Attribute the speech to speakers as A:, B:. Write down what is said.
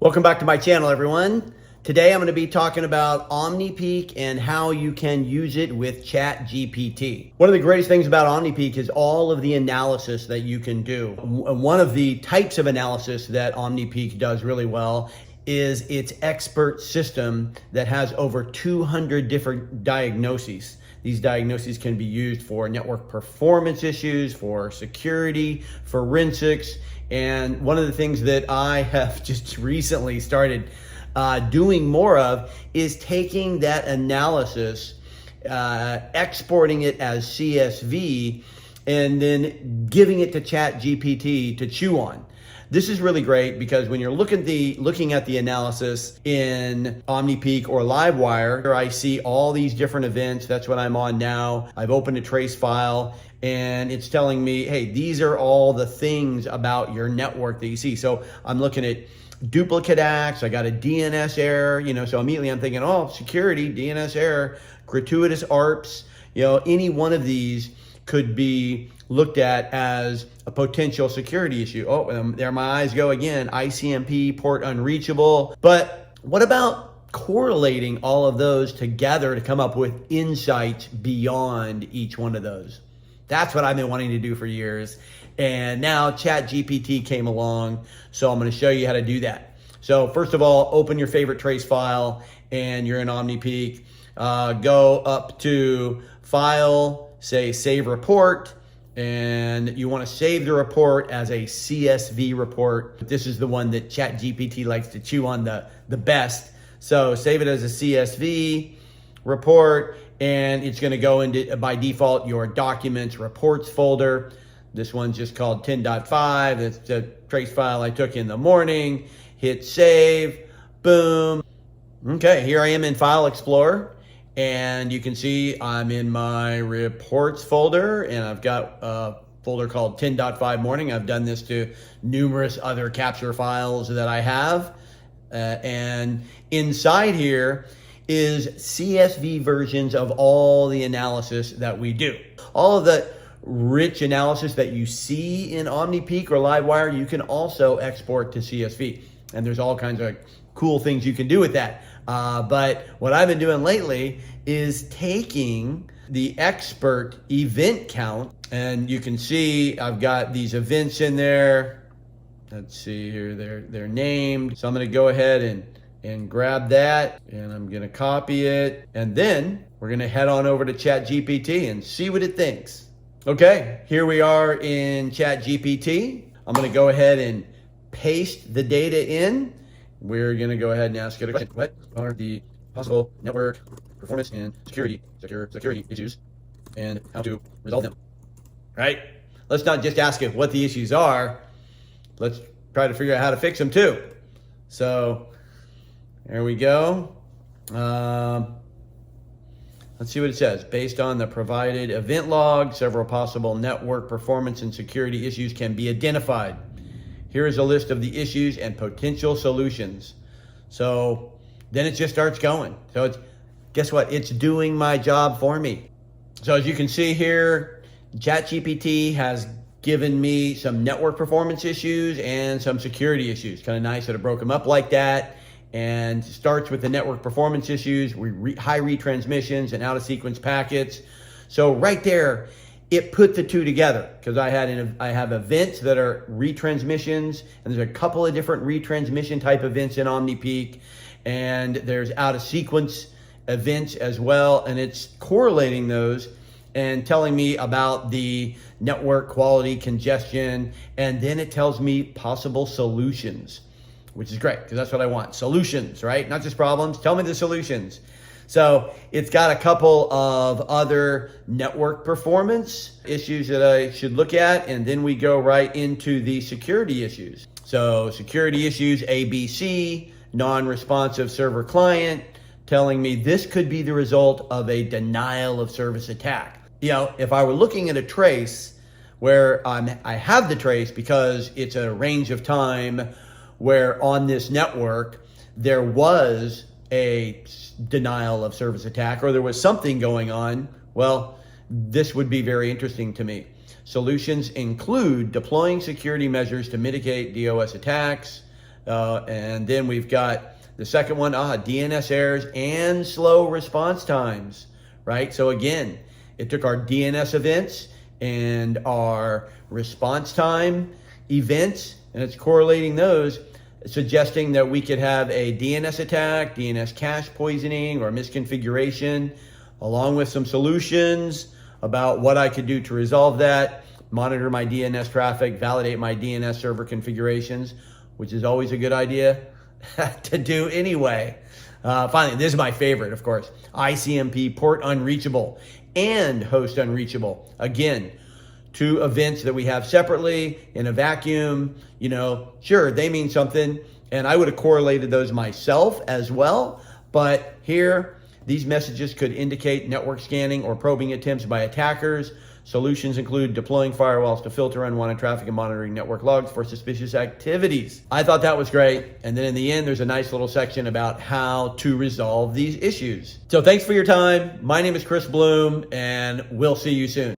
A: Welcome back to my channel, everyone. Today I'm going to be talking about OmniPeek and how you can use it with ChatGPT. One of the greatest things about OmniPeek is all of the analysis that you can do. One of the types of analysis that OmniPeek does really well is its expert system that has over 200 different diagnoses. These diagnoses can be used for network performance issues, for security, forensics, and one of the things that I have just recently started doing more of is taking that analysis, exporting it as CSV, and then giving it to ChatGPT to chew on. This is really great because when you're looking at the analysis in OmniPeek or Livewire, I see all these different events. That's what I'm on now. I've opened a trace file and it's telling me, hey, these are all the things about your network that you see. So I'm looking at duplicate acts. I got a DNS error, so immediately I'm thinking, oh, security, DNS error, gratuitous ARPs, any one of these could be looked at as a potential security issue. Oh, there my eyes go again, ICMP, port unreachable. But what about correlating all of those together to come up with insights beyond each one of those? That's what I've been wanting to do for years. And now ChatGPT came along, so I'm going to show you how to do that. So first of all, open your favorite trace file and you're in OmniPeek. Go up to File, say Save Report, and you want to save the report as a CSV report. This is the one that ChatGPT likes to chew on the best. So save it as a CSV report, and it's going to go into, by default, your Documents Reports folder. This one's just called 10.5. It's the trace file I took in the morning. Hit save, boom. Okay, here I am in File Explorer. And you can see I'm in my reports folder and I've got a folder called 10.5 morning. I've done this to numerous other capture files that I have. And inside here is CSV versions of all the analysis that we do. All of the rich analysis that you see in OmniPeek or Livewire, you can also export to CSV. And there's all kinds of cool things you can do with that. But what I've been doing lately is taking the expert event count, and you can see I've got these events in there. Let's see here, they're named. So I'm going to go ahead and grab that, and I'm going to copy it, and then we're going to head on over to ChatGPT and see what it thinks. Okay, here we are in ChatGPT. I'm going to go ahead and paste the data in. We're going to go ahead and ask it a question. What are the possible network performance and security issues and how to resolve them? Right? Let's not just ask it what the issues are. Let's try to figure out how to fix them too. So there we go. Let's see what it says. Based on the provided event log, several possible network performance and security issues can be identified. Here is a list of the issues and potential solutions. So then it just starts going. So guess what? It's doing my job for me. So as you can see here, ChatGPT has given me some network performance issues and some security issues. Kind of nice that it broke them up like that. And starts with the network performance issues, high retransmissions and out of sequence packets. So right there, it put the two together because I have events that are retransmissions, and there's a couple of different retransmission type events in OmniPeek, and there's out of sequence events as well, and it's correlating those and telling me about the network quality congestion, and then it tells me possible solutions, which is great because that's what I want. Solutions, right? Not just problems. Tell me the solutions. So it's got a couple of other network performance issues that I should look at, and then we go right into the security issues. So security issues, ABC, non-responsive server client, telling me this could be the result of a denial of service attack. If I were looking at a trace where I have the trace because it's a range of time where on this network there was a denial of service attack or there was something going on, well, this would be very interesting to me. Solutions include deploying security measures to mitigate DOS attacks, And then we've got the second one, DNS errors and slow response times, right? So again, it took our DNS events and our response time events, and it's correlating those, suggesting that we could have a DNS attack, DNS cache poisoning, or misconfiguration, along with some solutions about what I could do to resolve that, monitor my DNS traffic, validate my DNS server configurations, which is always a good idea to do anyway. Finally, this is my favorite, of course, ICMP port unreachable and host unreachable. Again, two events that we have separately in a vacuum. Sure, they mean something, and I would have correlated those myself as well, but here, these messages could indicate network scanning or probing attempts by attackers. Solutions include deploying firewalls to filter unwanted traffic and monitoring network logs for suspicious activities. I thought that was great. And then in the end, there's a nice little section about how to resolve these issues. So thanks for your time. My name is Chris Bloom, and we'll see you soon.